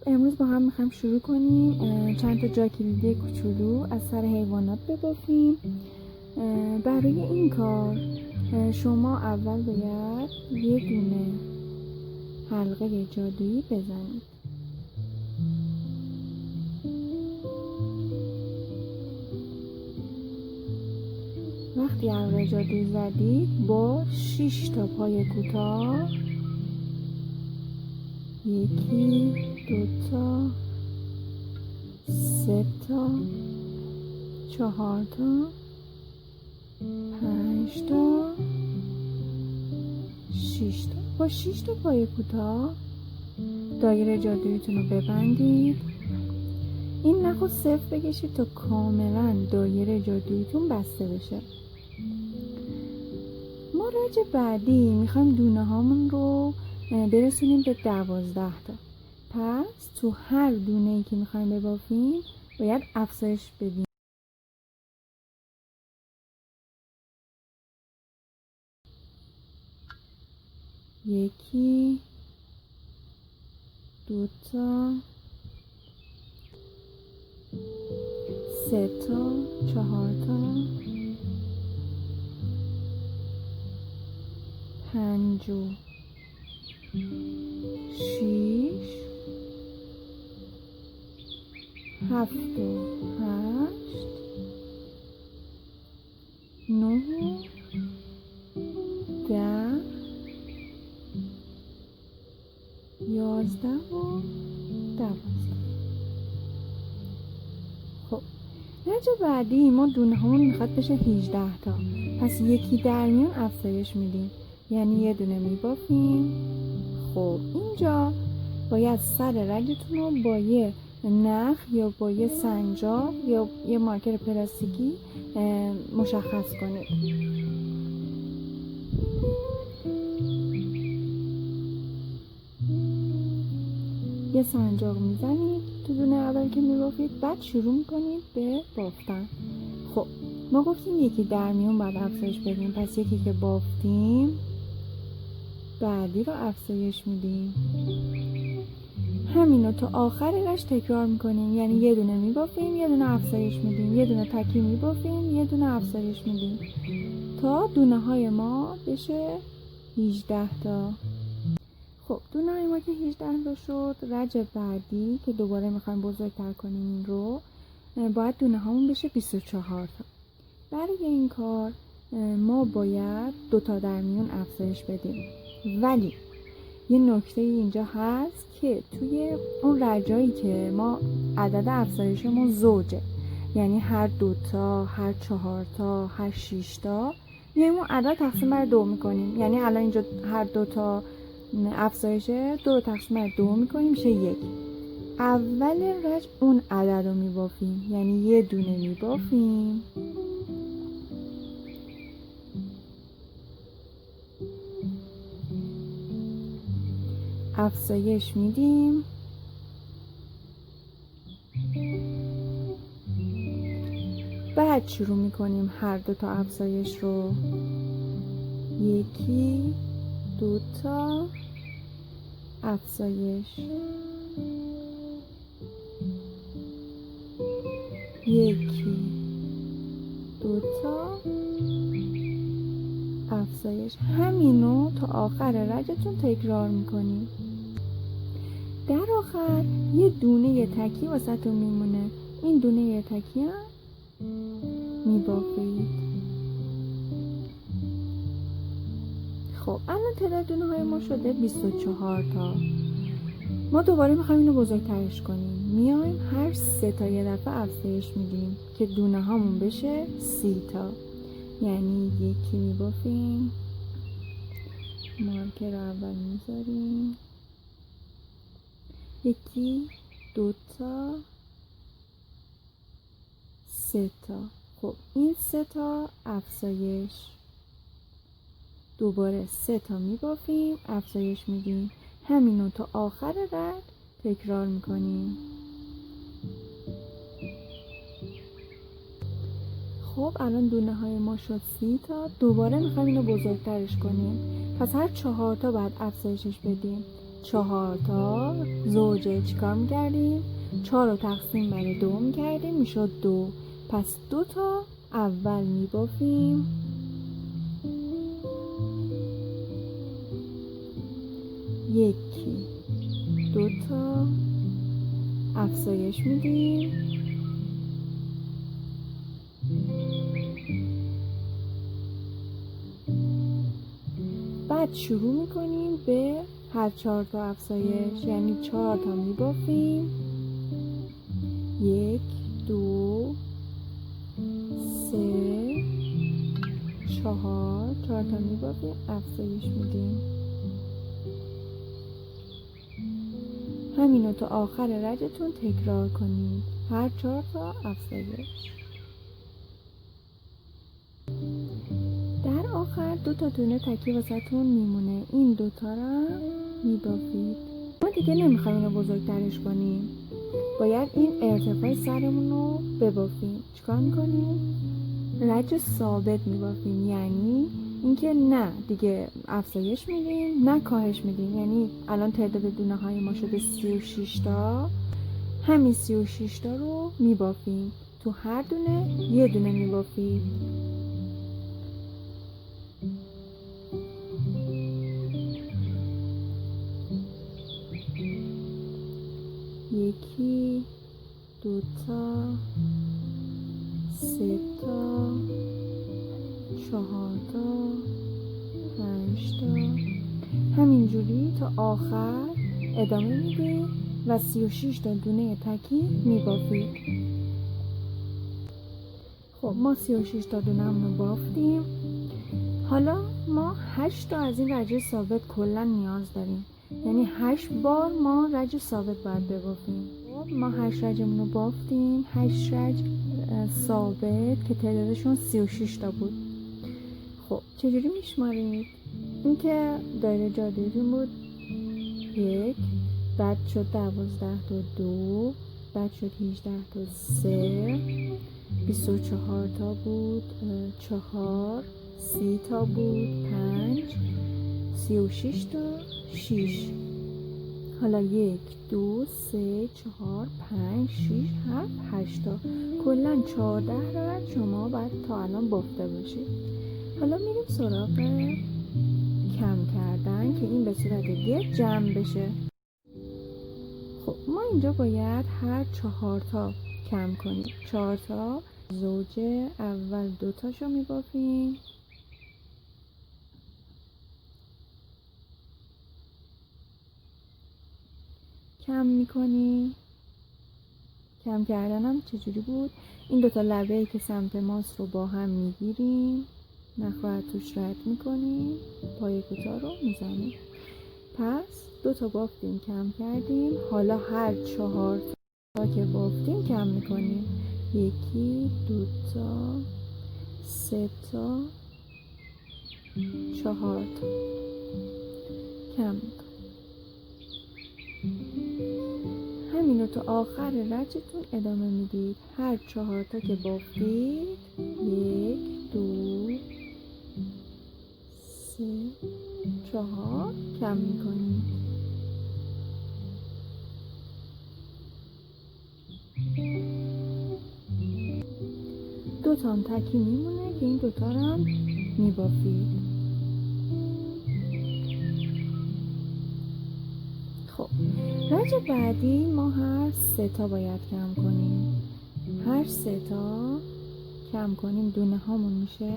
امروز با هم میخوایم شروع کنیم چند تا جا کلیدی کوچولو از سر حیوانات ببافیم. برای این کار شما اول باید یه دونه حلقه جادویی بزنید. وقتی حلقه جادویی زدید با 6 تا پای کوتاه، 1 2 تا 3 تا 4 تا 5 تا 6 تا با 6 تا پای کوتاه دایره جادوییتون رو ببندید. این نخو صفر بکشید تا کاملا دایره جادوییتون بسته بشه. مراجعه بعدی میخوایم دونه هامون رو برسونیم به 12 تا. پس تو هر دونه ای که میخوایم ببافیم باید افزایش بدیم. یکی 2 تا 3 تا 4 تا 5 و 6 7 و 8 9 و 10 11 و 12. خب درجه بعدی ما دونه همون میخواد بشه 18 تا. پس یکی در میون افزایش میدیم، یعنی یه دونه میبافیم. خب اینجا باید سر رگتون رو با یه نخ یا با یه سنجاق یا یه مارکر پلاستیکی مشخص کنید. یه سنجاق میزنید تو دونه اول که میبافید، بعد شروع میکنید به بافتن. خب ما گفتیم یکی در میون باید افزایش بدیم، پس یکی که بافتیم بعدی رو افزایش میدیم. همینو تا آخر رشت تکرار میکنیم، یعنی یه دونه میبافیم یه دونه افزایش میدیم، یه دونه تکی میبافیم یه دونه افزایش میدیم تا دونه های ما بشه 18 تا. خب دونه های ما که 18 تا شد، رج بعدی که دوباره میخوایم بزرگتر کنیم این رو، باید دونه هامون بشه 24 تا. برای این کار ما باید 2 تا در میون افزایش بدیم، ولی یه نکته اینجا هست که توی اون رجایی که ما عدد افزایشمون زوجه، یعنی هر 2 تا هر 4 تا هر 6 تا میایم اون عدد تقسیم بر 2 میکنیم. یعنی الان اینجا هر 2 تا افزایشه 2 رو تقسیم بر 2 میکنیم میشه 1. اول رج اون عدد رو میبافیم، یعنی یه دونه میبافیم افزایش میدیم بعد شروع میکنیم هر 2 تا افزایش رو. 1 2 تا افزایش، 1 2 تا افزایش. همینو تا آخر رجتون تکرار میکنیم. در آخر یه دونه تکی واسهتون میمونه، این دونه تکی هم میبافید. خب الان تعداد دونه های ما شده 24 تا. ما دوباره میخوایم اینو بزرگترش کنیم، میایم هر 3 تا یه دفعه افزایش میدیم که دونه هامون بشه 30 تا. یعنی یکی میبافیم، مارکر رو اول میذاریم، 1 2 تا 3 تا. خب این 3 تا افزایش، دوباره 3 تا میبافیم افزایش میدیم. همینو تا آخر رد تکرار میکنیم. خب الان دونه های ما شد 30 تا. دوباره میخوایم اینو بزرگترش کنیم، پس هر 4 تا باید افزایشش بدیم. 4 تا زوجه چیکار میکردیم؟ 4 رو تقسیم بر 2 میکردیم، میشد 2. پس 2 تا اول میبافیم، یکی 2 تا افزایش میدیم، بعد شروع میکنیم به هر 4 تا افزایش، یعنی 4 تا میبافیم، 1 2 3 4 4 تا میبافیم، افزایش میدیم. همینو تا آخر رجتون تکرار کنید، هر 4 تا افزایش. در آخر 2 تا دونه تکی واسهتون میمونه، این 2 تا رو میبافید. ما دیگه نمیخوایم اینو بزرگترش کنیم، باید این ارتفاع سرمون رو ببافیم. چیکار میکنیم؟ رج ثابت میبافیم، یعنی اینکه نه دیگه افزایش میدیم نه کاهش میدیم. یعنی الان تعداد دونه های ما شده 36 تا، همین 36 تا رو میبافیم، تو هر دونه یه دونه میبافید. یکی 2 تا 3 تا 4 تا 5 تا، همینجوری تا آخر ادامه میدید و 36 تا دونه تکی میبافید. خب ما 36 تا دونه رو بافتیم. حالا ما 8 تا از این رج ثابت کلا نیاز داریم، یعنی 8 بار ما رج ثابت باید ببافیم. خب ما 8 رجمون رو بافتیم، 8 رج ثابت که تعدادشون 36 تا بود. خب چجوری میشمارید؟ این که دایره جادویتون بود 1، بعد شد 12 تا 2، بعد شد 18 تا 3، 24 تا بود 4، 30 تا بود 5، 36 تا 6. حالا 1 2 3 4 5 6 7 8 تا، کلا 14 رج شما باید تا الان بافته باشید. حالا میریم سراغ کم کردن که این به صورت گرد جمع بشه. خب ما اینجا باید هر 4 تا کم کنیم. 4 تا زوجه اول 2 تاشو میبافیم، کم میکنیم. کم کردنم چجوری بود؟ این 2 تا لبه‌ای که سمت ماست رو با هم میگیریم، نخواهد توش رد میکنیم، پای کوتاه رو میزنیم. پس 2 تا بافتیم کم کردیم. حالا هر 4 تا که بافتیم کم میکنیم، 1 2 تا 3 تا 4 تا کم میکنیم. همینو تا آخر رجتون ادامه میدید. هر 4 تا که بافتید 1 2 3 4 کم میکنید. دو تا هم تکی میمونه که این 2 تا رو هم میبافید. خب رج بعدی ما هر 3 تا باید کم کنیم. هر 3 تا کم کنیم دونه هامون میشه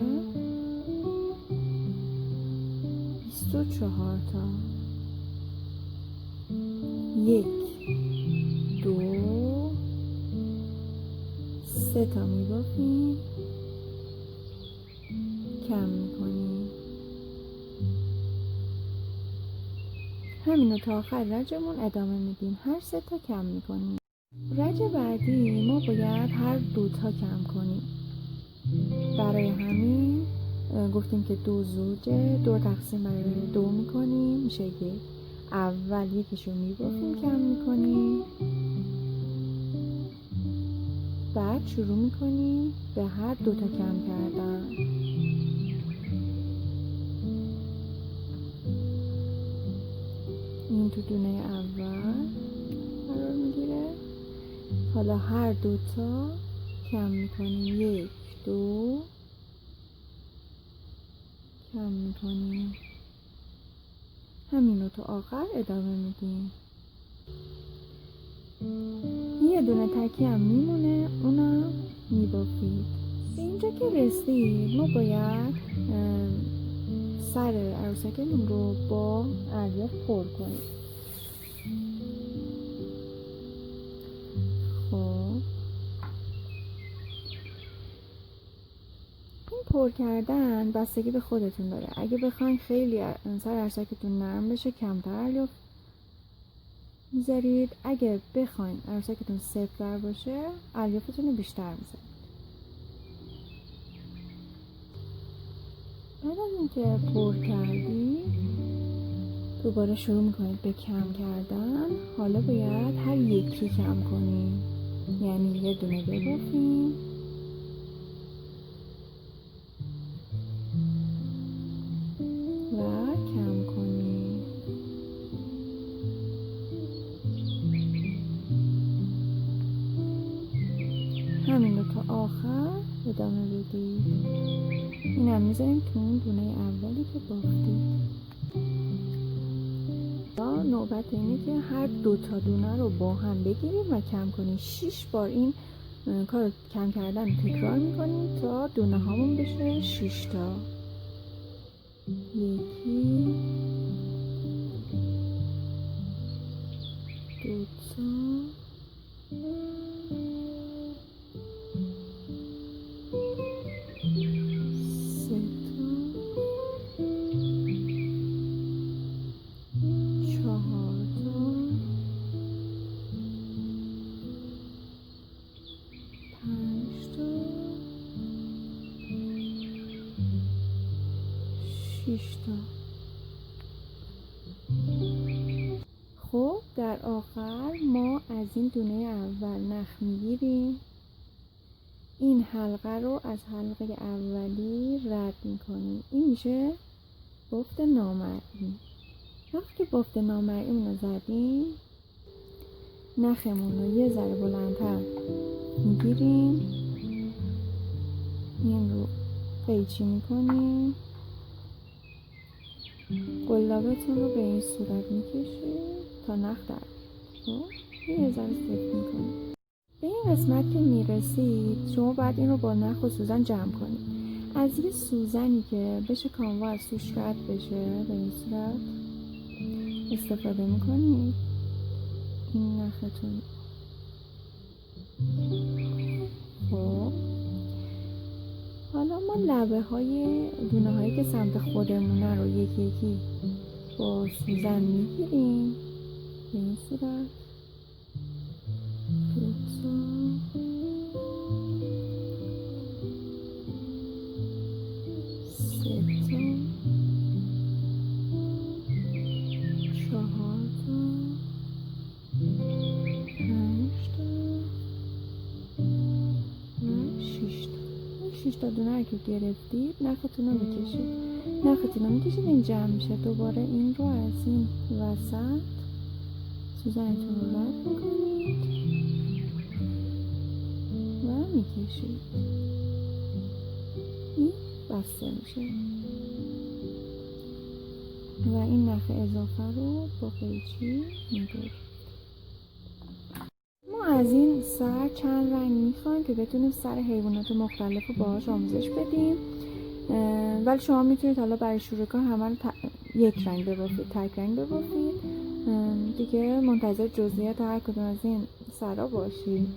24 تا. 1 2 3 تا میبافیم، کم میکنیم. همینو تا آخر رجمون ادامه میدیم، هر 3 تا کم میکنیم. رج بعدی ما باید هر 2 تا کم کنیم. برای همین گفتیم که 2 زوجه 2 تقسیم بر 2 میکنیم میشه 1. اول یکیشو میبافیم کم میکنیم، بعد شروع میکنیم به هر 2 تا کم کردن. این این تو دونه اول قرار میگیره. حالا هر دوتا کم میکنیم، 1 2 کم میکنیم، همین رو تا آخر ادامه میدیم. یه دونه تکی هم میمونه، اونم میبافید. به اینجا که رسید ما باید سر عروسکمون رو با الیاف پر کنیم. خب این پر کردن بستگی به خودتون داره. اگه بخواین خیلی سر عروسکتون نرم بشه کمتر الیاف میذارید، اگه بخواین عروسکتون سفت‌تر باشه الیافتون رو بیشتر میذارید. بعد از اینکه پر کردی دوباره شروع میکنید به کم کردن. حالا باید هر یکی کم کنیم، یعنی یه دونه ببافیم و کم کنیم. همین رو تا آخر ادامه بدید. این هم میذاریم تو اون دونه اولی که بافتید. نوبت اینه که هر دوتا دونه رو با هم بگیریم و کم کنیم. 6 بار این کار کم کردن تکرار میکنیم تا دونه هامون بشه 6 تا. 1 2 خب در آخر ما از این دونه اول نخ میگیریم، این حلقه رو از حلقه اولی رد میکنیم. این میشه بافت نامرئی. وقتی که بافت نامرئی رو زدیم نخمون رو یه ذره بلندتر میگیریم، این رو قیچی میکنیم، قلابتون رو به این صورت میکشید تا نخ در یه ذره سفت میکنید. به این قسمت که میرسید شما باید این رو با نخ و سوزن جمع کنید. از یه سوزنی که بشه کاموا از توش رد بشه به این صورت استفاده میکنید. این نختون خب حالا ما لبه های دونه هایی که سمت خودمونه رو یکی یکی با سوزن میگیریم به این صورت. 2 3 4 5 تا دونه که گرفتید نختون رو میکشید. نختون رو میکشید این جمع میشه. دوباره این رو از این وسط سوزنتون رو رد میکنید و میکشید. این بسته میشه و این نخ اضافه رو با قیچی میدارید. ما از این سر چند رنگ میخوایم که بتونیم سر حیوانات مختلف رو باهاش آموزش بدیم، ولی شما میتونید حالا برای شروع کار همه رو یک رنگ ببافید، تک رنگ ببافید دیگه. منتظر جزئیات هر کدوم از این سرا باشید.